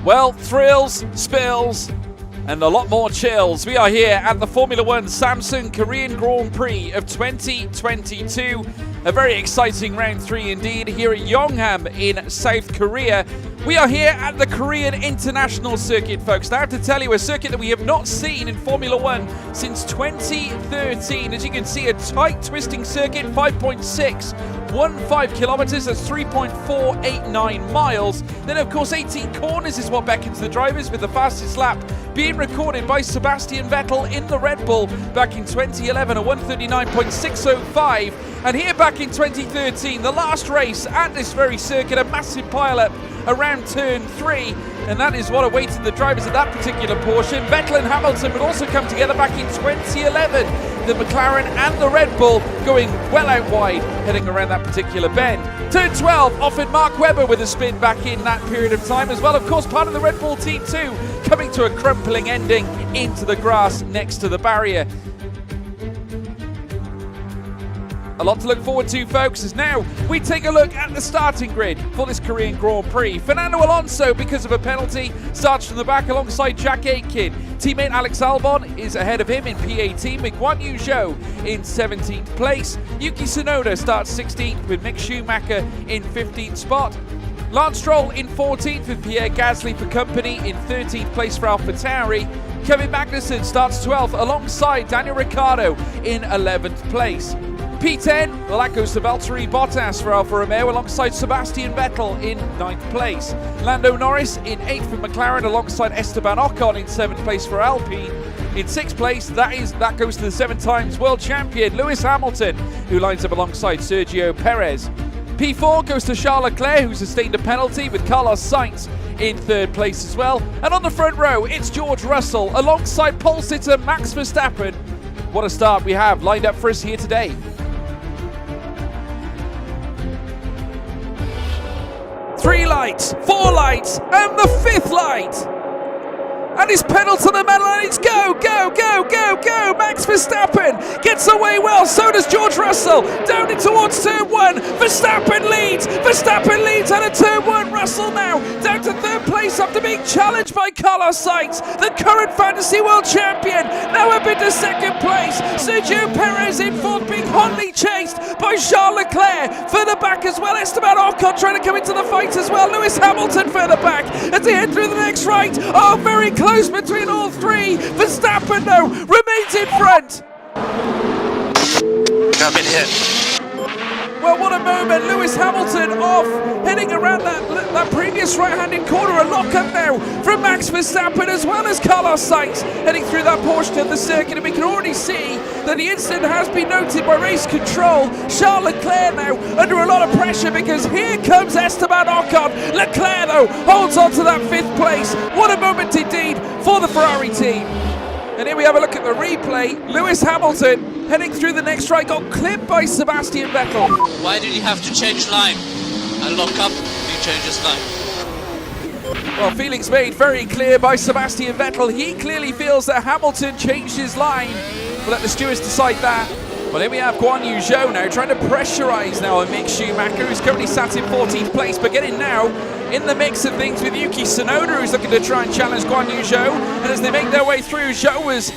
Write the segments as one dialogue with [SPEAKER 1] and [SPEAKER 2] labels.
[SPEAKER 1] Well, thrills, spills, and a lot more chills. We are here at the Formula One Samsung Korean Grand Prix of 2022. A very exciting round 3 indeed here at Yongham in South Korea. We are here at the Korean International Circuit, folks. Now, I have to tell you, a circuit that we have not seen in Formula One since 2013. As you can see, a tight twisting circuit, 5.615 kilometers, that's 3.489 miles. Then, of course, 18 corners is what beckons the drivers, with the fastest lap being recorded by Sebastian Vettel in the Red Bull back in 2011, a 139.605. And here back in 2013, the last race at this very circuit, a massive pile-up around turn 3, and that is what awaited the drivers at that particular portion. Vettel and Hamilton would also come together back in 2011. The McLaren and the Red Bull going well out wide, heading around that particular bend. Turn 12 offered Mark Webber with a spin back in that period of time as well. Of course, part of the Red Bull team too, coming to a crumpling ending into the grass next to the barrier. A lot to look forward to, folks, as now we take a look at the starting grid for this Korean Grand Prix. Fernando Alonso, because of a penalty, starts from the back alongside Jack Aitken. Teammate Alex Albon is ahead of him in P18, with Guan Yu Zhou in 17th place. Yuki Tsunoda starts 16th with Mick Schumacher in 15th spot. Lance Stroll in 14th with Pierre Gasly for company in 13th place for AlphaTauri. Kevin Magnussen starts 12th alongside Daniel Ricciardo in 11th place. P10, well, that goes to Valtteri Bottas for Alfa Romeo alongside Sebastian Vettel in 9th place. Lando Norris in 8th for McLaren alongside Esteban Ocon in 7th place for Alpine. In 6th place, that goes to the 7 times world champion Lewis Hamilton, who lines up alongside Sergio Perez. P4 goes to Charles Leclerc, who sustained a penalty, with Carlos Sainz in 3rd place as well. And on the front row, it's George Russell alongside pole sitter Max Verstappen. What a start we have lined up for us here today. 3 lights, 4 lights, and the 5th light. And his pedal to the metal, and it's go, go, go, go, go. Max Verstappen gets away well, so does George Russell. Down in towards turn 1, Verstappen leads out of turn 1. Russell now down to 3rd place after being challenged by Carlos Sainz, the current fantasy world champion, now up into 2nd place. Sergio Perez in 4th, being hotly chased by Charles Leclerc. Further back as well, Esteban Ocon trying to come into the fight as well. Lewis Hamilton further back as they head through the next right. Oh, very close between all 3. Verstappen, though, remains in front.
[SPEAKER 2] I've been hit.
[SPEAKER 1] Well, what a moment. Lewis Hamilton off, heading around that previous right-handed corner. A lock-up now from Max Verstappen as well as Carlos Sainz, heading through that portion of the circuit. And we can already see that the incident has been noted by race control. Charles Leclerc now under a lot of pressure, because here comes Esteban Ocon. Leclerc, though, holds on to that 5th place. What a moment indeed for the Ferrari team. And here we have a look at the replay. Lewis Hamilton, heading through the next right, got clipped by Sebastian Vettel.
[SPEAKER 2] Why did he have to change line and lock up? He changed his line.
[SPEAKER 1] Well, feelings made very clear by Sebastian Vettel. He clearly feels that Hamilton changed his line. We'll let the stewards decide that. Well, here we have Guan Yu Zhou now trying to pressurise now on Mick Schumacher, who's currently sat in 14th place, but getting now in the mix of things with Yuki Tsunoda, who's looking to try and challenge Guan Yu Zhou. And as they make their way through, Zhou was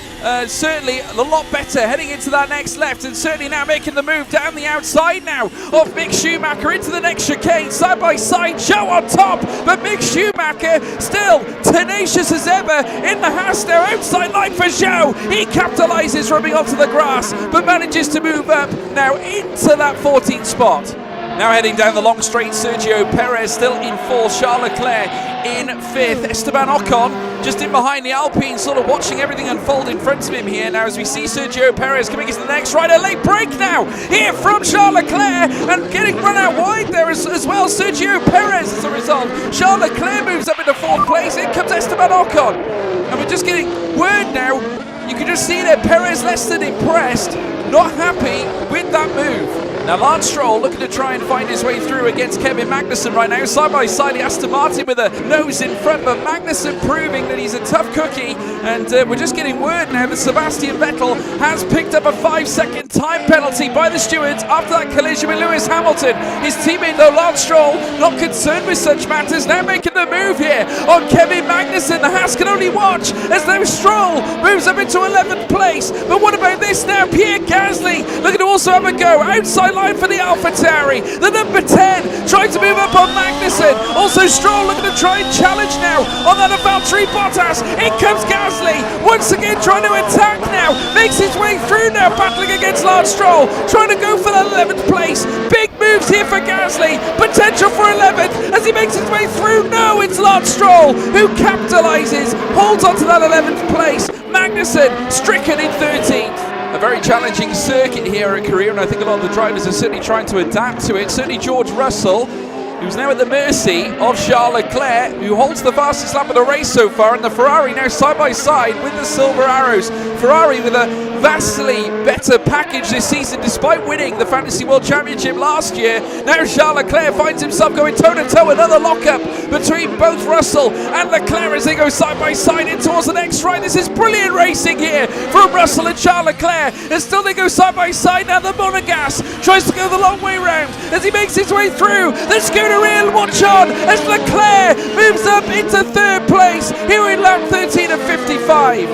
[SPEAKER 1] certainly a lot better heading into that next left, and certainly now making the move down the outside now of Mick Schumacher into the next chicane, side by side. Zhou on top, but Mick Schumacher still tenacious as ever in the Haas now. Outside line for Zhou. He capitalises, rubbing onto the grass, but manages to move up now into that 14th spot. Now heading down the long straight, Sergio Perez still in 4th, Charles Leclerc in 5th, Esteban Ocon just in behind the Alpine, sort of watching everything unfold in front of him here now as we see Sergio Perez coming into the next right. A late break now here from Charles Leclerc, and getting run out wide there as well, Sergio Perez as a result. Charles Leclerc moves up into 4th place, in comes Esteban Ocon, and we're just getting word now, you can just see that Perez less than impressed, not happy with that move. Now Lance Stroll looking to try and find his way through against Kevin Magnussen right now. Side by side, the Aston Martin with a nose in front, but Magnussen proving that he's a tough cookie. And we're just getting word now that Sebastian Vettel has picked up a 5-second time penalty by the stewards after that collision with Lewis Hamilton. His teammate though, Lance Stroll, not concerned with such matters, now making the move here on Kevin Magnussen. The Haas can only watch as now Stroll moves up into 11th place. But what about this now? Pierre Gasly looking to also have a go outside line for the AlphaTauri. The number 10 trying to move up on Magnussen. Also Stroll looking to try and challenge now on that of Valtteri Bottas. In comes Gasly, once again trying to attack now. Makes his way through now, battling against Lance Stroll, trying to go for that 11th place. Big moves here for Gasly. Potential for 11th as he makes his way through. No, it's Lance Stroll who capitalises, holds on to that 11th place. Magnussen stricken in 13th. A very challenging circuit here at Korea, and I think a lot of the drivers are certainly trying to adapt to it. Certainly George Russell, who's now at the mercy of Charles Leclerc, who holds the fastest lap of the race so far, and the Ferrari now side by side with the Silver Arrows. Ferrari with a vastly better package this season despite winning the Fantasy World Championship last year. Now Charles Leclerc finds himself going toe-to-toe, another lock-up between both Russell and Leclerc as they go side by side in towards the next straight. This is brilliant racing here from Russell and Charles Leclerc, and still they go side by side. Now the Monegas tries to go the long way round as he makes his way through the Scuderia. Watch on as Leclerc moves up into 3rd place here in lap 13 of 55.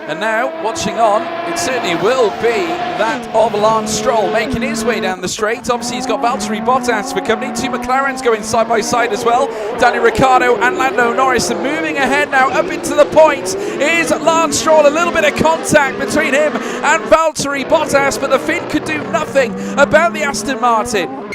[SPEAKER 1] And now, watching on, it certainly will be that of Lance Stroll making his way down the straight. Obviously, he's got Valtteri Bottas for company. 2 McLarens going side by side as well. Daniel Ricciardo and Lando Norris. And moving ahead now up into the points is Lance Stroll. A little bit of contact between him and Valtteri Bottas, but the Finn could do nothing about the Aston Martin.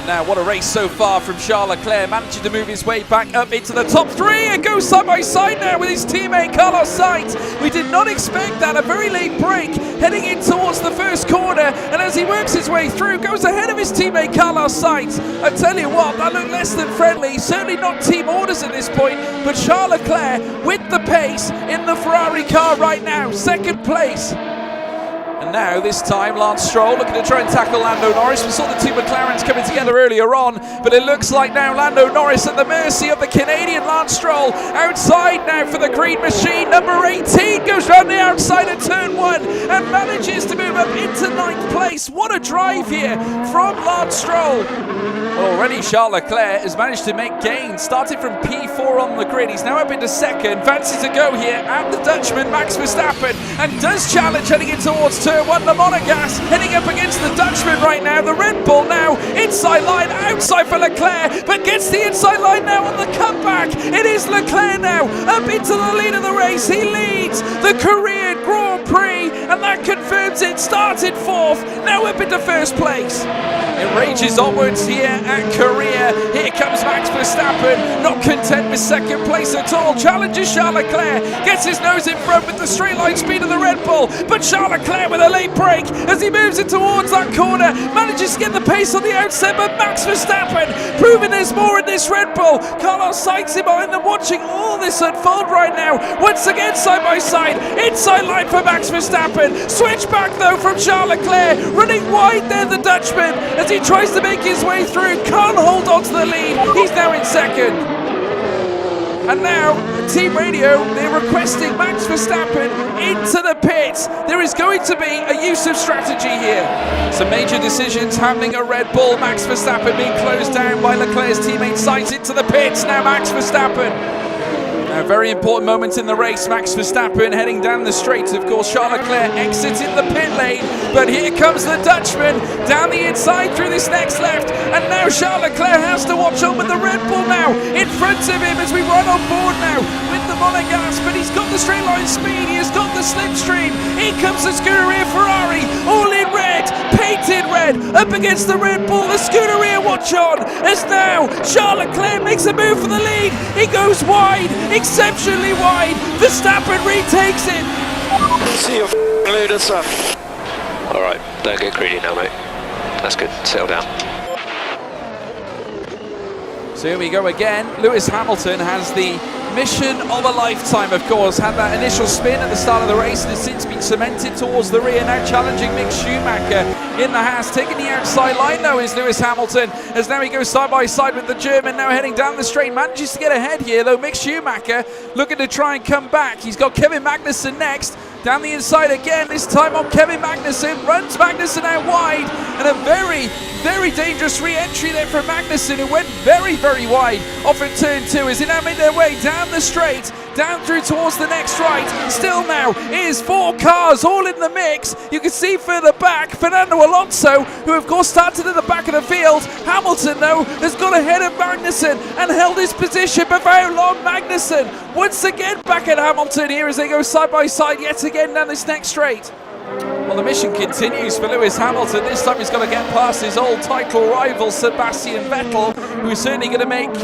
[SPEAKER 1] Now, what a race so far from Charles Leclerc, managing to move his way back up into the top 3 and goes side by side now with his teammate Carlos Sainz. We did not expect that. A very late break heading in towards the first corner, and as he works his way through, goes ahead of his teammate Carlos Sainz. I tell you what, that looked less than friendly. Certainly not team orders at this point, but Charles Leclerc with the pace in the Ferrari car right now, 2nd place. And now, this time, Lance Stroll looking to try and tackle Lando Norris. We saw the 2 McLarens coming together earlier on, but it looks like now Lando Norris at the mercy of the Canadian Lance Stroll. Outside now for the green machine. Number 18 goes round the outside of turn 1 and manages to move up into 9th place. What a drive here from Lance Stroll. Already Charles Leclerc has managed to make gains. Started from P4 on the grid. He's now up into 2nd. Fancies to go here at the Dutchman, Max Verstappen, and does challenge heading in towards turn 1. The Monegas heading up against the Dutchman right now. The Red Bull now inside line, outside for Leclerc, but gets the inside line now on the comeback. It is Leclerc now up into the lead of the race. He leads the Korean Grand Prix, and that confirms it. Started 4th, now up into 1st place. It rages onwards here at Korea. Here comes Max Verstappen, not content with 2nd place at all. Challenges Charles Leclerc, gets his nose in front with the straight line speed of the Red Bull, but Charles Leclerc with a late break as he moves in towards that corner, manages to get the pace on the outset, but Max Verstappen proving there's more in this Red Bull. Carlos Sainz in behind them, watching all this unfold right now. Once again side by side, inside line for Max Verstappen. Switch back though from Charles Leclerc, running wide there the Dutchman as he tries to make his way through. Can't hold on to the lead. He's now in 2nd. And now, Team Radio, they're requesting Max Verstappen into the pits. There is going to be a use of strategy here. Some major decisions happening at Red Bull. Max Verstappen being closed down by Leclerc's teammate Sainz into the pits. Now Max Verstappen. A very important moment in the race. Max Verstappen heading down the straight. Of course, Charles Leclerc exiting the pit lane, but here comes the Dutchman down the inside through this next left, and now Charles Leclerc has to watch on with the Red Bull now in front of him as we run on board now with the Monegas, but he's got the straight line speed, he has got the slipstream. Here comes the Scuderia Ferrari, all in red, painted red, up against the Red Bull. The Scuderia, watch on, as now Charles Leclerc makes a move for the lead. He goes wide, exceptionally wide. Verstappen retakes it.
[SPEAKER 3] See you later, son.
[SPEAKER 4] Alright, don't get greedy now, mate. That's good, settle down.
[SPEAKER 1] So here we go again. Lewis Hamilton has the Mission of a lifetime, of course. Had that initial spin at the start of the race and has since been cemented towards the rear. Now challenging Mick Schumacher in the Haas. Taking the outside line, though, is Lewis Hamilton, as now he goes side by side with the German. Now heading down the straight. Manages to get ahead here, though. Mick Schumacher looking to try and come back. He's got Kevin Magnussen next. Down the inside again, this time on Kevin Magnussen. Runs Magnussen out wide. And a very, very dangerous re-entry there from Magnussen, who went very, very wide off at turn 2 as they now make their way down the straight, down through towards the next right. Still now is 4 cars all in the mix. You can see further back Fernando Alonso, who of course started at the back of the field. Hamilton, though, has got ahead of Magnussen and held his position, but for how long? Magnussen once again back at Hamilton here as they go side by side yet again down this next straight. Well, the mission continues for Lewis Hamilton. This time he's got to get past his old title rival Sebastian Vettel, who's certainly going to make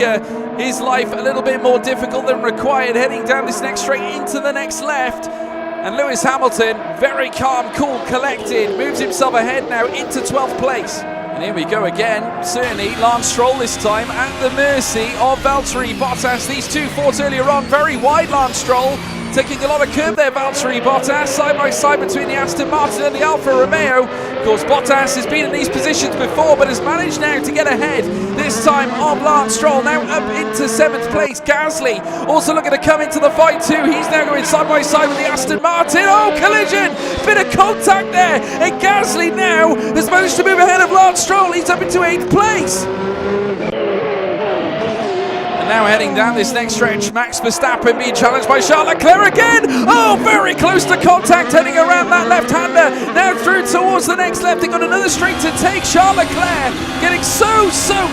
[SPEAKER 1] his life a little bit more difficult than required, heading down this next straight into the next left. And Lewis Hamilton, very calm, cool, collected, moves himself ahead now into 12th place. And here we go again, certainly Lance Stroll this time at the mercy of Valtteri Bottas. These two fought earlier on, very wide Lance Stroll, taking a lot of curb there, Valtteri Bottas, side by side between the Aston Martin and the Alfa Romeo. Of course, Bottas has been in these positions before, but has managed now to get ahead, this time of Lance Stroll, now up into 7th place. Gasly also looking to come into the fight too. He's now going side by side with the Aston Martin. Oh, collision! Bit of contact there, and Gasly now has managed to move ahead of Lance Stroll. He's up into 8th place. And now heading down this next stretch, Max Verstappen being challenged by Charles Leclerc again. Oh, very close to contact, heading around that left-hander. Now through towards the next left. They got another straight to take. Charles Leclerc getting so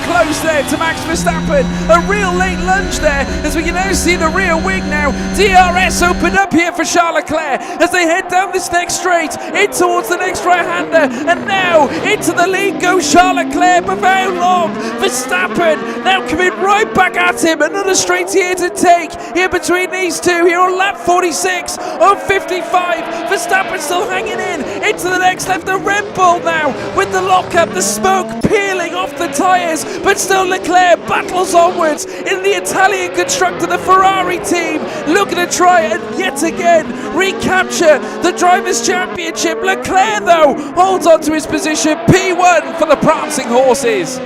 [SPEAKER 1] close there to Max Verstappen. A real late lunge there, as we can now see the rear wing now. DRS opened up here for Charles Leclerc as they head down this next straight, in towards the next right-hander. And now into the lead goes Charles Leclerc, but for how long? Verstappen now coming right back at him. Another straight here to take here between these two here on lap 46 of 55. Verstappen still hanging in into the next left. The Red Bull now with the lockup, the smoke peeling off the tyres, but still Leclerc battles onwards in the Italian constructor, the Ferrari team, looking to try and yet again recapture the Drivers' Championship. Leclerc, though, holds on to his position. P1 for the prancing horses.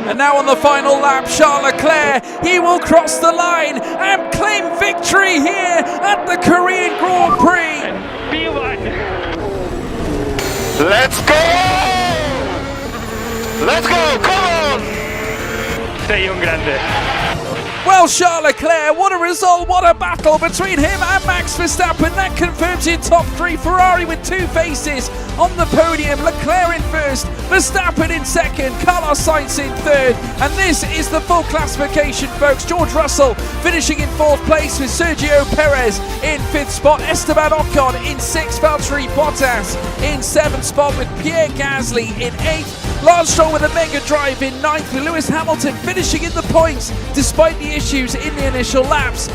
[SPEAKER 1] And now on the final lap, Charles Leclerc, he will cross the line and claim victory here at the Korean Grand Prix.
[SPEAKER 3] P1. Let's go! Let's go! Come on! Sei un grande.
[SPEAKER 1] Well, Charles Leclerc, what a result, what a battle between him and Max Verstappen. That confirms in top 3. Ferrari with 2 faces on the podium. Leclerc in first, Verstappen in second, Carlos Sainz in third. And this is the full classification, folks. George Russell finishing in 4th place with Sergio Perez in 5th spot. Esteban Ocon in 6th. Valtteri Bottas in 7th spot with Pierre Gasly in 8th. Lance Stroll with a mega drive in 9th, with Lewis Hamilton finishing in the points despite the issues in the initial laps.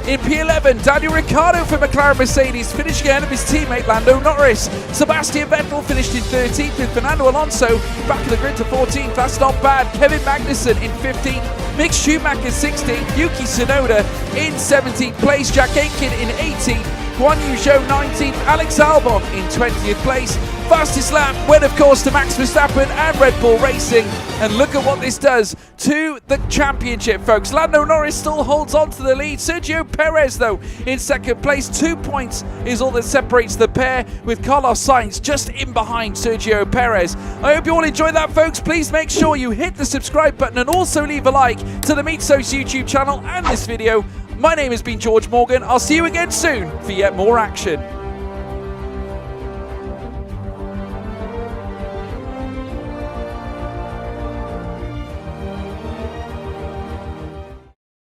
[SPEAKER 1] In P11, Daniel Ricciardo for McLaren Mercedes finishing ahead of his teammate Lando Norris. Sebastian Vettel finished in 13th with Fernando Alonso back of the grid to 14th. That's not bad. Kevin Magnussen in 15th. Mick Schumacher 16th. Yuki Tsunoda in 17th place. Jack Aitken in 18th. Guan Yu Zhou 19th. Alex Albon in 20th place. Fastest lap went, of course, to Max Verstappen and Red Bull Racing. And look at what this does to the championship, folks. Lando Norris still holds on to the lead. Sergio Perez, though, in 2nd place. 2 points is all that separates the pair, with Carlos Sainz just in behind Sergio Perez. I hope you all enjoyed that, folks. Please make sure you hit the subscribe button and also leave a like to the Meet So's YouTube channel and this video. My name has been George Morgan. I'll see you again soon for yet more action.